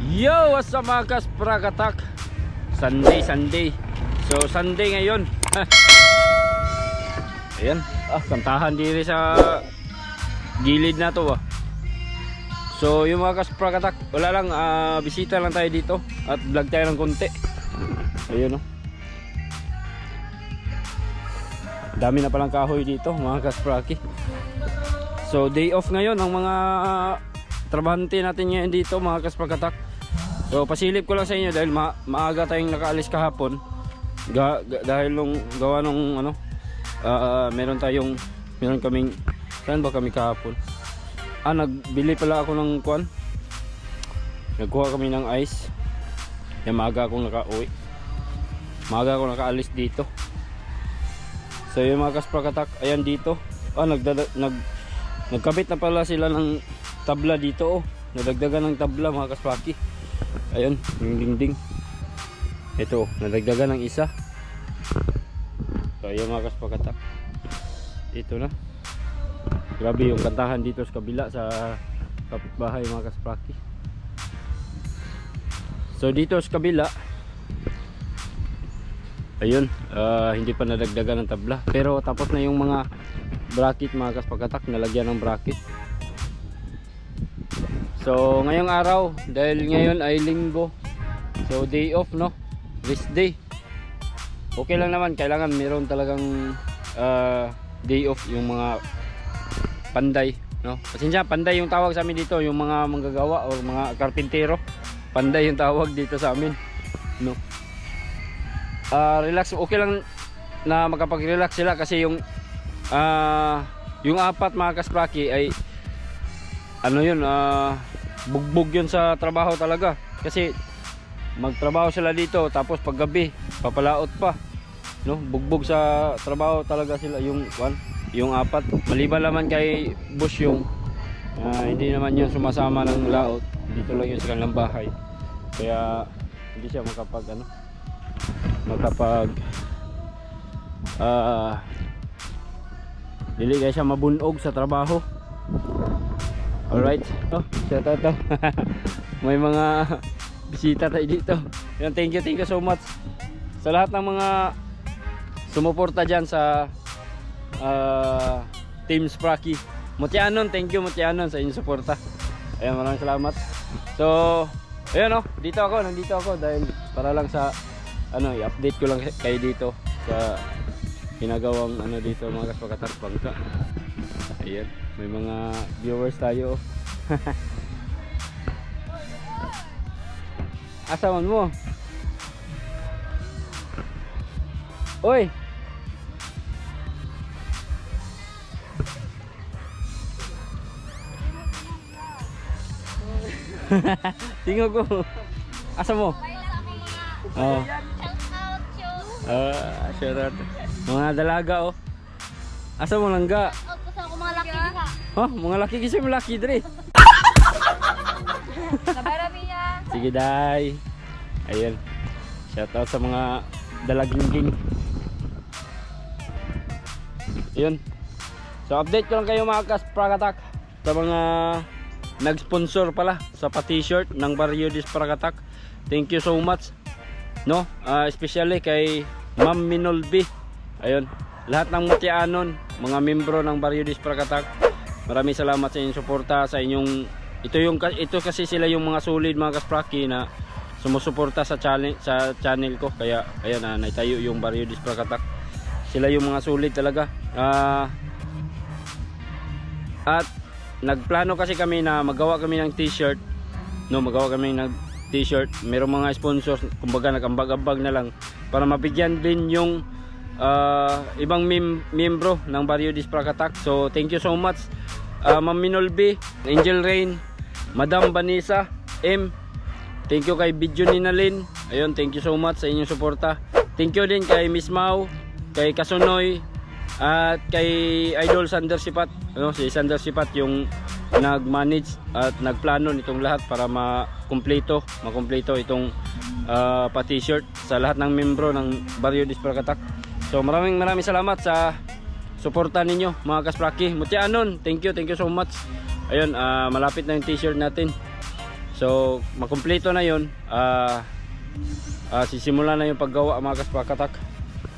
Yo, what's up mga kasprakatak? Sunday. So Sunday ngayon. Ayan, kantahan diri sa gilid na to So yung mga kasprakatak, wala lang, bisita lang tayo dito at vlog tayo ng konti. Ayun dami na palang kahoy dito mga kaspraki. So day off ngayon ng mga trabahante natin ngayon dito mga kasprakatak. So pasilip ko lang sa inyo dahil maaga tayong nakaalis kahapon. Dahil nung gawa nung meron kaming, saan ba kami kahapon? Nagbili pala ako ng kuan. Nagkuha kami ng ice. Maaga akong nakauwi. Maaga akong nakaalis dito. So yung mga kasprakatak, ayan dito. Nagkabit na pala sila ng tabla dito. Nadagdagan ng tabla mga kaspraki. Ayun, yung dingding. Ito, nadagdagan ng isa. So ayan mga kasprakatak. Ito na. Grabe yung kantahan dito sa kabila sa kapitbahay mga kaspraki. So dito sa kabila, ayun, hindi pa nadagdagan ng tabla. Pero tapos na yung mga bracket mga kasprakatak, nalagyan ng bracket. So ngayong araw, dahil ngayon ay linggo, so day off, no? Rest day. Okay lang naman, kailangan meron talagang day off yung mga panday, no? Pasensya, panday yung tawag sa amin dito, yung mga manggagawa o mga karpintero. Panday yung tawag dito sa amin, no? Relax, okay lang na makapag-relax sila kasi yung apat mga kaspraki ay bugbog yun sa trabaho talaga. Kasi magtrabaho sila dito tapos paggabi papalaot pa, no? Bugbog sa trabaho talaga sila yung apat. Maliban naman kay Bush yung hindi naman yun sumasama ng laot. Dito lang yun sa kanilang bahay. Kaya hindi siya dili kaya siya mabunog sa trabaho. Alright, shout out. May mga bisita tayo dito. Thank you so much sa lahat ng mga sumuporta dyan sa Team Spraki. Mutianon, thank you Mutianon sa inyong suporta. Ayan, maraming salamat. So ayun, nandito ako dahil para lang sa i-update ko lang kayo dito sa ginagawang dito mga kasprakatak bangka. Ayan, may mga viewers tayo. Asaman mo? Oy! Tingnan ko. Asa mo? Oh. Shout out. Mga dalaga Asa mo langga? Kusang ko mga laki diha. Mga laki kasi malaki dre. Kabaramiya. Sige day. Ayun. Shout out sa mga dalagingging. Ayun. So update ko lang kayo mga kasprakatak sa mga nag-sponsor pala sa pa-t-shirt ng Barrio Disprakatak. Thank you so much, no? Especially kay Ma'am Minolby. Ayun, lahat ng Mutianon, mga membro ng Barrio Disprakatak, maraming salamat sa inyong suporta, sa inyong ito kasi sila yung mga solid mga kaspraki na sumusuporta sa channel ko. Kaya ayan, naitayo yung Barrio Disprakatak. Sila yung mga solid talaga. At nagplano kasi kami na magawa kami ng t-shirt, no? Magawa kami ng t-shirt. Merong mga sponsors, kumbaga nagambag-ambag na lang para mabigyan din yung ibang miyembro ng Barrio Disprakatak. So thank you so much Ma'am Minolby, Angel Rain, Madam Vanessa M. Thank you kay Bidyo Ninalin. Ayun, thank you so much sa inyong suporta. Thank you din kay Miss Mau, kay Kasunoy, at kay Idol Sander Sipat, si Sander Sipat yung nag-manage at nagplano nitong lahat para makumpleto itong pa-t-shirt sa lahat ng membro ng Barrio Disprakatak. So maraming salamat sa suporta ninyo mga kaspraki. Mutianon, thank you so much. Ayun, malapit na yung t-shirt natin. So makumpleto na yun. Sisimula na yung paggawa mga kasprakatak.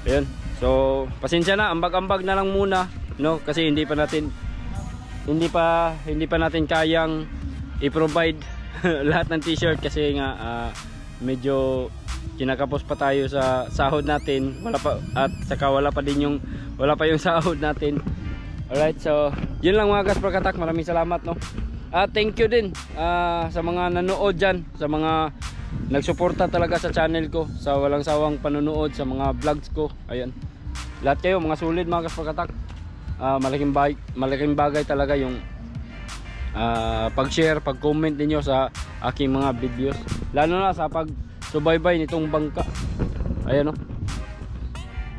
Ayun. So pasensya na, ambag-ambag na lang muna, no, kasi hindi pa natin kayang i-provide lahat ng t-shirt kasi nga medyo kinakapos pa tayo sa sahod natin, wala pa, at saka wala pa yung sahod natin. Alright, so yun lang mga kasprakatak, maraming salamat, no. Thank you din sa mga nanood dyan, sa mga nagsuporta talaga sa channel ko, sa walang sawang panonood sa mga vlogs ko. Ayan, lahat kayo mga sulit mga kasprakatak. Malaking bagay talaga yung pag-share, pag-comment ninyo sa aking mga videos, lalo na sa pag-subaybay nitong bangka. Ayan, no,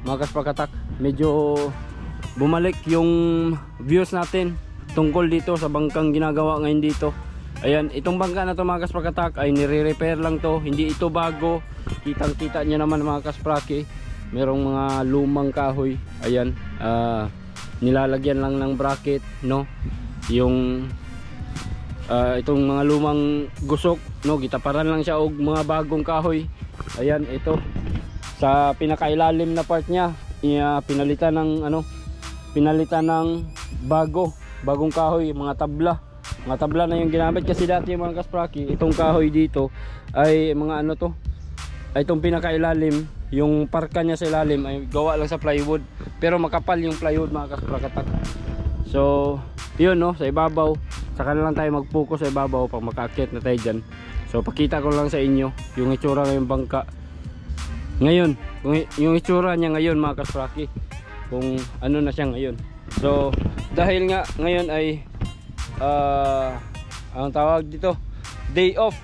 mga kasprakatak, medyo bumalik yung views natin tungkol dito sa bangkang ginagawa ngayon dito. Ayan, itong bangka na to mga kasprakatak ay nire-repair lang to, hindi ito bago. Kitang kita nyo naman mga kaspraki, merong mga lumang kahoy. Ayan, nilalagyan lang ng bracket, no, yung itong mga lumang gusok, no, gitaparan lang siya og mga bagong kahoy. Ayan, ito sa pinakailalim na part niya, pinalitan ng bagong kahoy, mga tabla na yung ginamit. Kasi dati mga kaspraki, itong kahoy dito ay mga ay itong pinakailalim, yung parka niya sa ilalim ay gawa lang sa plywood, pero makapal yung plywood mga kasprakatak. So yun, no, sa ibabaw, saka na lang tayo mag-focus sa ibabaw pag makaakyat na tayo dyan. So pakita ko lang sa inyo yung itsura ngayong bangka ngayon, yung itsura niya ngayon mga kaspraki, kung ano na siya ngayon. So dahil nga ngayon ay ang tawag dito, day off,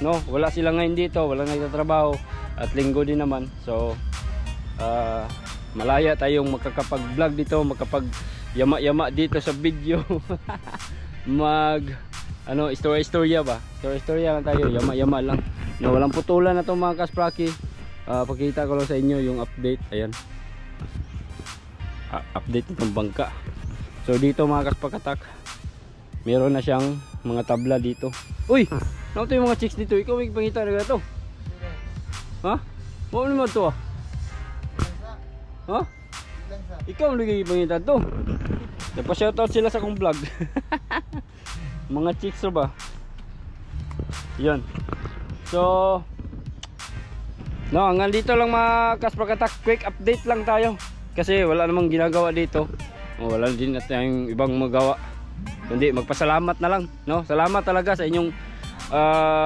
no, wala sila ngayon dito, wala nagtatrabaho at linggo din naman. So malaya tayong makakapag-vlog dito, makapag-yama-yama dito sa video. Istorya lang tayo, yama-yama lang, no, walang putulan na to mga kaspraki. Pakita ko lang sa inyo yung update. Ayan, update nitong bangka. So dito mga kasprakatak, meron na siyang mga tabla dito. Uy, ano to yung mga chicks dito? Ikaw may pangita na ito? Ha? Ano naman to? Ha? Ikaw may pangita to? Nagpa-shoutout sila sa kong vlog. Mga chicks ba? Yan. So no, hanggang dito lang mga kasprakatak, quick update lang tayo kasi wala namang ginagawa dito. Wala din natin ibang magawa kundi magpasalamat na lang, no. Salamat talaga sa inyong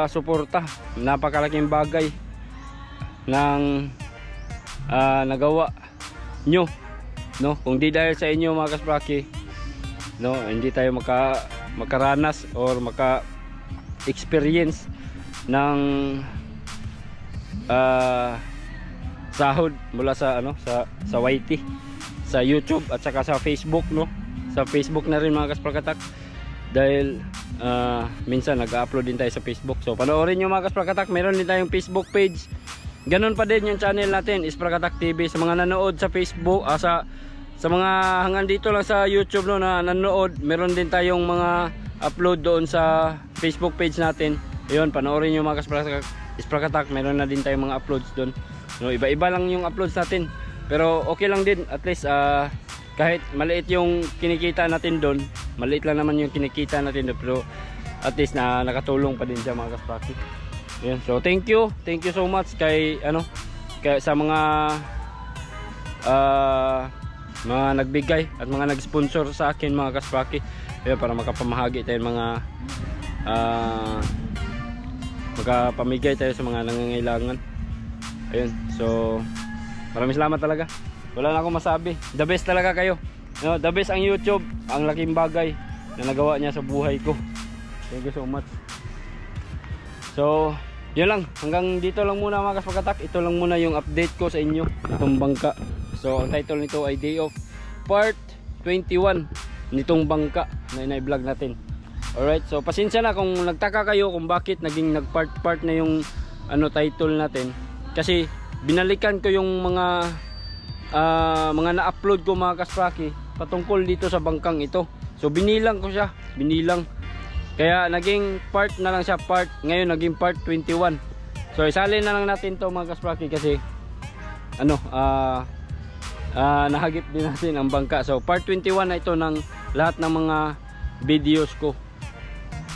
suporta. Napakalaking bagay ng nagawa nyo, no. Kung di dahil sa inyo mga kaspraki, no, hindi tayo makaranas or maka-experience ng sahod mula sa sa YT, sa YouTube at saka sa Facebook, no. Sa Facebook na rin mga kasprakatak, dahil minsan nag-upload din tayo sa Facebook. So panoorin nyo mga kasprakatak, meron din tayong Facebook page. Ganon pa din yung channel natin, Isprakatak TV. Sa mga nanood sa Facebook, sa mga hanggang dito lang sa YouTube, no, na nanood, meron din tayong mga upload doon sa Facebook page natin. Ayun, panoorin nyo mga kasprakatak, Isprakatak, meron na din tayong mga uploads doon, no. Iba-iba lang yung uploads natin, pero okay lang din, at least kahit maliit yung kinikita natin doon, maliit lang naman yung kinikita natin doon, pero at least nakatulong pa din siya mga kaspraki. Ayan, so thank you so much kay sa mga nagbigay at mga nag-sponsor sa akin mga kaspraki. Ayan, para makapamahagi tayo mga makapamigay tayo sa mga nangangailangan. Ayun, so maraming salamat talaga. Wala na akong masabi. The best talaga kayo, no? The best ang YouTube. Ang laking bagay na nagawa niya sa buhay ko. Thank you so much. So yun lang, hanggang dito lang muna mga kasprakatak. Ito lang muna yung update ko sa inyo, itong bangka. So ang title nito ay Day Off Part 21 nitong bangka na ina-vlog natin. Alright, so pasensya na kung nagtaka kayo kung bakit naging nagpart-part na yung title natin. Kasi binalikan ko yung mga na-upload ko mga kaspraki patungkol dito sa bangkang ito. So binilang ko siya, Kaya naging part na lang siya, ngayon naging part 21. So isalin na lang natin to mga kaspraki kasi ano, nahagip din natin ang bangka. So part 21 na ito ng lahat ng mga videos ko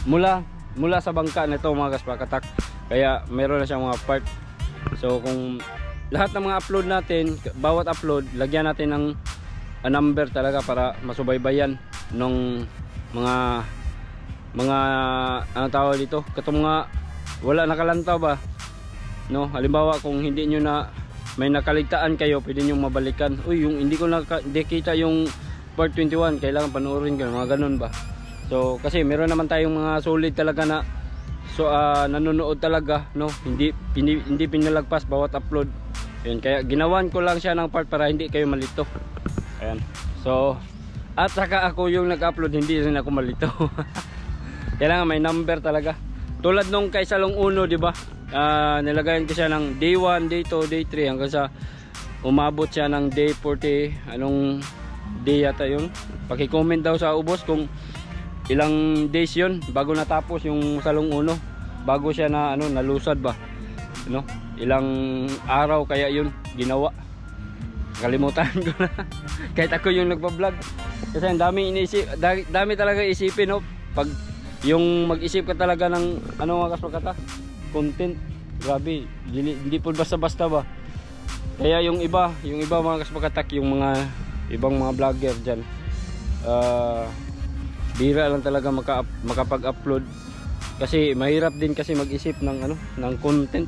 mula sa bangka na ito mga kasprakatak. Kaya meron na siyang mga part. So kung lahat ng mga upload natin, bawat upload lagyan natin ng number talaga para masubaybayan ng mga ano tawag dito, katong mga wala nakalantaw ba, no? Halimbawa kung hindi nyo na may nakaligtaan kayo, pwede nyo mabalikan. Uy, yung hindi ko nakita yung part 21, kailangan panoorin ko, mga ganun ba. So kasi meron naman tayong mga solid talaga na nanonood talaga, no? Hindi pinalagpas bawat upload. Yun, kaya ginawan ko lang siya ng part para hindi kayo malito. Ayan. So at saka ako yung nag-upload, hindi rin ako malito. Kailangan may number talaga. Tulad nung kay Salong Uno, di ba? Nilagayan ko siya ng day 1, day 2, day 3 hanggang sa umabot siya ng day 40. Anong day yata yun? Paki-comment daw sa ubos kung ilang days yun bago natapos yung Salong Uno. Bago siya na nalusad ba? No? Ilang araw kaya yun ginawa. Kalimutan ko na. Kahit ako yung nagpa-vlog. Kasi ang dami talaga isipin, no? Pag yung mag-isip ka talaga ng mga kasprokata, content, grabe, hindi po basta-basta ba. Kaya yung iba mga kasprokata, yung mga ibang mga vlogger dyan, bira lang talaga makapag-upload kasi mahirap din kasi mag-isip ng ng content,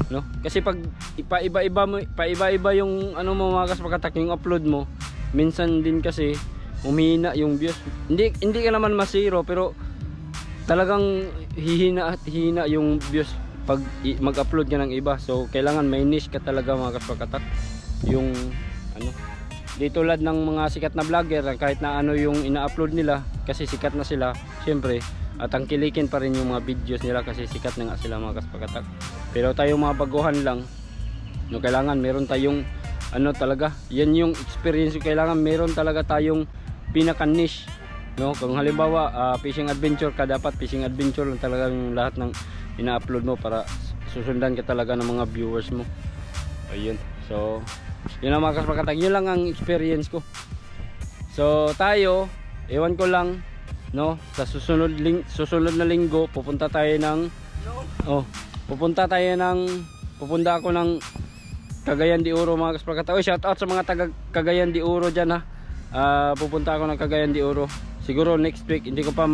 no? Kasi pag paiba-iba yung mo mga kasprokata, yung upload mo, minsan din kasi humina yung views. Hindi ka naman masiro, pero talagang hihina yung views pag mag-upload ka ng iba. So kailangan may niche ka talaga mga kasprokata. Yung di tulad ng mga sikat na vlogger, kahit na yung ina-upload nila kasi sikat na sila, syempre at tangkilikin pa rin yung mga videos nila kasi sikat na nga sila mga kasprokata. Pero tayo mga baguhan lang, no, kailangan meron tayong talaga, yan yung experience. Kailangan meron talaga tayong pinaka niche, no? Kung halimbawa fishing adventure ka, dapat fishing adventure lang talaga yung lahat ng ina-upload mo para susundan ka talaga ng mga viewers mo. Ayun. So yun ang mga kasprokata, yun lang ang experience ko. So tayo, ewan ko lang, no, sa susunod na linggo pupunta ako ng Cagayan de Oro mga kasprokata. Oy, shout out sa mga taga Cagayan de Oro dyan, ha. Pupunta ako ng Cagayan de Oro siguro next week. Hindi ko pa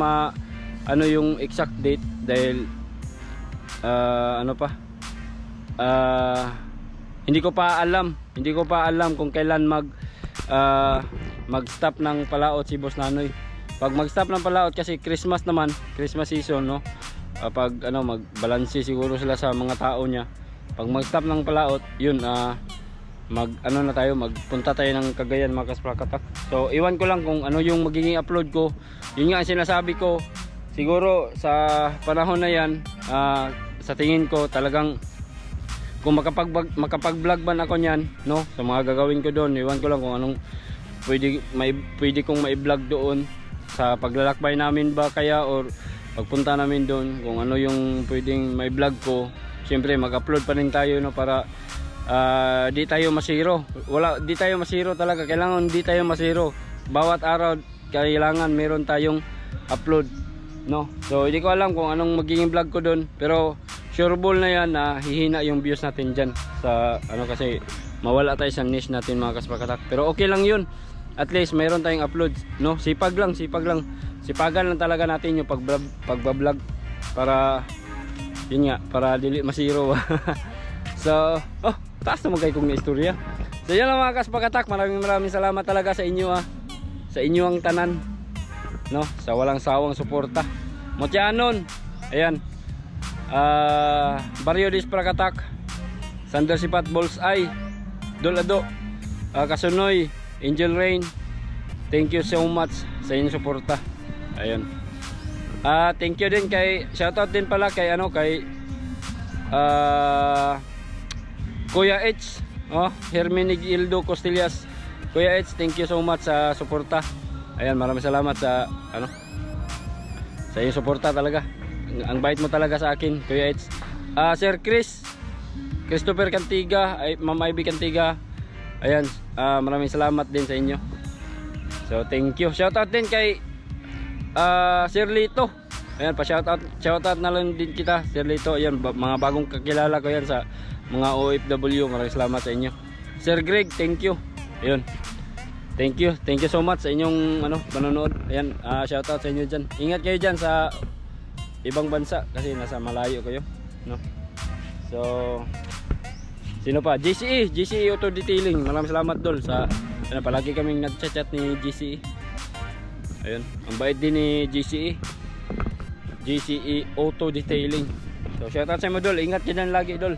yung exact date dahil hindi ko pa alam kung kailan mag-stop ng palaot si Boss Nanoy. Pag mag-stop ng palaot kasi Christmas season, no? Pag magbalanse siguro sila sa mga tao niya. Pag mag-stop ng palaot, yun magpunta tayo ng Cagayan mga kasprokata. So iwan ko lang kung yung magiging upload ko. Yun nga ang sinasabi ko, siguro sa panahon na yan, sa tingin ko talagang kung makapag-vlog man ako niyan, no, sa mga gagawin ko doon, iwan ko lang kung anong pwede kong mai-vlog doon sa paglalakbay namin ba kaya, or pagpunta namin doon, kung ano yung pwedeng mai-vlog ko. Siyempre mag-upload pa rin tayo, no, para di tayo masiro. Di tayo masiro talaga. Kailangan di tayo masiro. Bawat araw kailangan meron tayong upload, no? So hindi ko alam kung anong magiging vlog ko doon, pero sure ball na yan na hihina yung views natin dyan sa kasi mawala tayo sa niche natin mga kasprokata. Pero okay lang yun, at least meron tayong upload, no? Sipag lang, sipagan lang talaga natin yung pagbablog para yun nga, para dili masiro. So taas naman kayo kong istorya. So yan lang mga kasprokata, maraming salamat talaga sa inyo, sa inyo ang tanan, no, sa walang sawang suporta. Motyanon, ayan, Barrio Disprakatak, Sander Sipat, Bullseye, Dolado, Kasunoy, Angel Rain. Thank you so much sa inyong suporta. Ayun. Thank you din kay, shoutout din pala kay Kuya H, Hermenegildo Costillas. Kuya H, thank you so much sa suporta. Ayan, maraming salamat sa Sa iyong suporta talaga. Ang bait mo talaga sa akin, Kuya Eds. Sir Christopher Cantiga, Ma'am Ivy Cantiga. Ayan, maraming salamat din sa inyo. So thank you. Shoutout din kay Sir Lito. Ayan, shoutout na lang din kita, Sir Lito. Ayan, mga bagong kakilala ko yan sa mga OFW. Maraming salamat sa inyo. Sir Greg, thank you. Ayun. Thank you so much sa inyong panonood. Ayan, shoutout sa inyo dyan. Ingat kayo dyan sa ibang bansa kasi nasa malayo kayo, no? So sino pa? GCE Auto Detailing. Maraming salamat dol sa palagi kaming nagchat-chat ni GCE. Ayun, ang bait din ni GCE Auto Detailing. So shoutout sa inyo dol. Ingat kayo dyan lagi dol.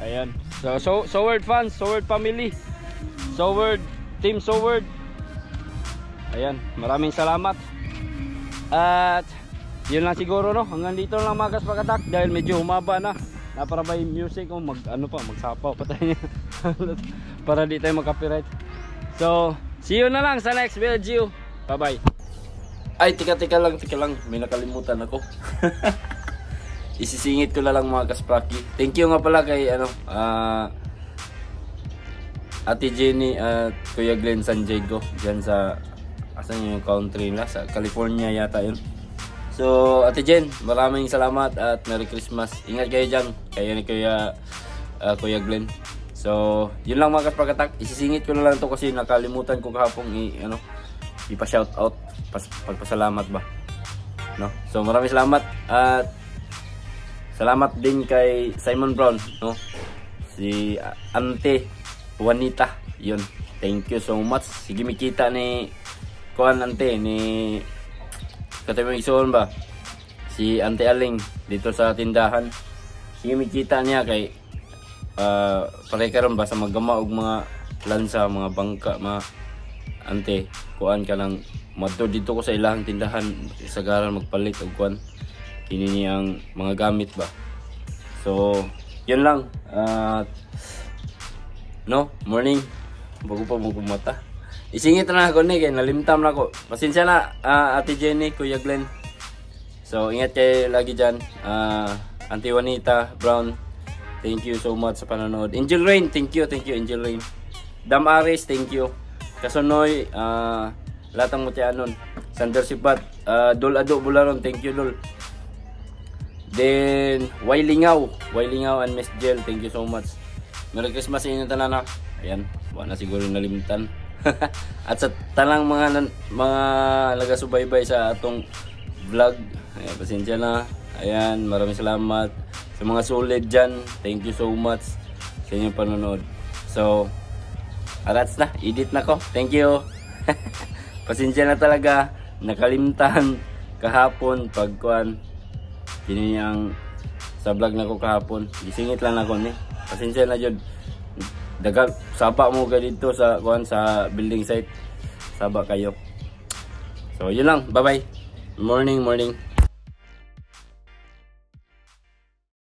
Ayan. So Soward fans, Soward family, Soward Team Soward. Ayan, maraming salamat. At yun lang siguro, no. Hanggang dito lang mga kaspakatak dahil medyo humaba na. Para may music o magsapaw pa tayo para di tayo mag-copyright. So, see you na lang sa next video. Bye-bye. Ay, tika lang. May nakalimutan ako. Isisingit ko na lang mga kaspraki. Thank you nga pala kay Ate Jenny at Kuya Glenn San Diego dyan sa asan yung country nila, sa California yata yun. So Ate Jen, maraming salamat at Merry Christmas. Ingat kayo dyan kaya ni Kuya Glenn. So yun lang mga kaspakatak. Isisingit ko na lang to kasi nakalimutan ko kahapon ipa-shout out, pagpasalamat ba, no? So maraming salamat at salamat din kay Simon Brown, no? Si Ante Juanita, yun. Thank you so much. Sige, mikita ni Kuan Ante, ni Katay Ison ba? Si Ante Aling dito sa tindahan. Sige, mikita niya kay pare karon ba sa maggama og mga lansa, mga bangka, mga Ante, kuan ka lang madto dito ko sa ilahang tindahan, sagaran magpalit og kuan kini niyang mga gamit ba. So, yun lang. No, morning. Bago pa mo kumata. Isingit na ako ni kay nalimtam na ako. Pasensya na Ate Jenny, Kuya Glenn. So ingat kayo lagi diyan. Auntie Juanita Brown, thank you so much sa panonood. Angel Rain, thank you Angel Rain. Dam Aris, thank you. Kasunoy, Latang Mutianon. Sander Sipat, Dol Ado Bularon, thank you Dol. Then Wailingaw and Miss Jel, thank you so much. Merry Christmas sa inyo tanan. Ayan, wala na siguro nalimtan. At sa tanang mga nagasubaybay sa atong vlog, ayan, pasensya na. Ayan, maraming salamat sa mga solid dyan. Thank you so much sa inyong panonood. So, arats na, edit na ko. Thank you. Pasensya na talaga, nakalimtan kahapon pagkuan. Kiniyang sa vlog na ko kahapon. Isingit lang ako ni. Pasensya na jud. Daga saba mo ka dito sa kuan sa building site. Saba kayo. So, yun lang. Bye-bye. Morning.